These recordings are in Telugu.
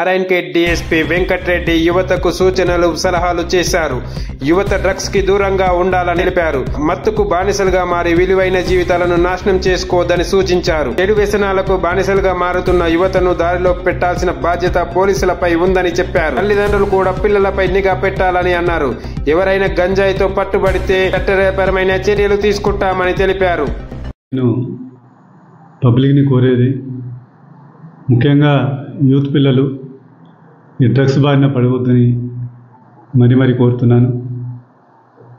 నారాయణ్ డీఎస్పీ వెంకట్రెడ్డి యువతకు సూచనలు సలహాలు చేశారు. యువత డ్రగ్స్ కి దూరంగా ఉండాలని తెలిపారు. మత్తుకు బానిసలుగా మారి విలువైన జీవితాలను నాశనం చేసుకోవద్దని సూచించారు. చెడు వ్యసనాలకు బానిసలుగా మారుతున్న యువతను దారిలో పెట్టాల్సిన బాధ్యత పోలీసులపై ఉందని చెప్పారు. తల్లిదండ్రులు కూడా పిల్లలపై నిఘా పెట్టాలని అన్నారు. ఎవరైనా గంజాయితో పట్టుబడితే చట్టపరమైన చర్యలు తీసుకుంటామని తెలిపారు. నేను పబ్లిక్ని కోరేది ముఖ్యంగా యూత్ పిల్లలు ఈ డ్రగ్స్ బారిన పడవద్దని మరీ కోరుతున్నాను.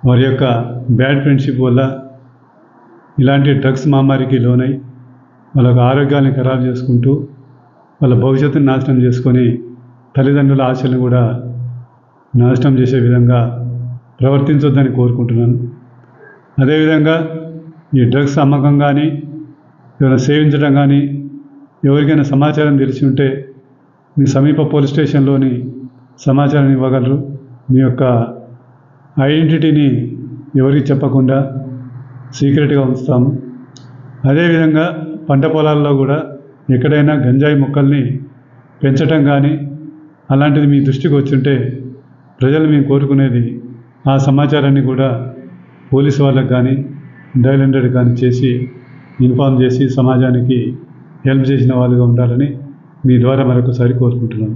వారి యొక్క బ్యాడ్ ఫ్రెండ్షిప్ వల్ల ఇలాంటి డ్రగ్స్ మహమ్మారికి లోనై వాళ్ళ ఆరోగ్యాన్ని ఖరాబు చేసుకుంటూ వాళ్ళ భవిష్యత్తును నాశనం చేసుకొని తల్లిదండ్రుల ఆశలను కూడా నాశనం చేసే విధంగా ప్రవర్తించొద్దని కోరుకుంటున్నాను. అదేవిధంగా ఈ డ్రగ్స్ అమ్మకం కానీ ఏమైనా సేవించడం కానీ ఎవరికైనా సమాచారం తెలిసి ఉంటే మీ సమీప పోలీస్ స్టేషన్లోని సమాచారం ఇవ్వగలరు. మీ యొక్క ఐడెంటిటీని ఎవరికి చెప్పకుండా సీక్రెట్గా ఉంచుతాము. అదేవిధంగా పంట పొలాల్లో కూడా ఎక్కడైనా గంజాయి మొక్కల్ని పెంచటం కానీ అలాంటిది మీ దృష్టికి వచ్చుంటే ప్రజలు మేము కోరుకునేది ఆ సమాచారాన్ని కూడా పోలీసు వాళ్ళకి కానీ డయల్ 100 కానీ చేసి ఇన్ఫార్మ్ చేసి సమాజానికి హెల్ప్ చేసిన వాళ్ళుగా ఉండాలని మీ ద్వారా మరొకసారి కోరుకుంటున్నాను.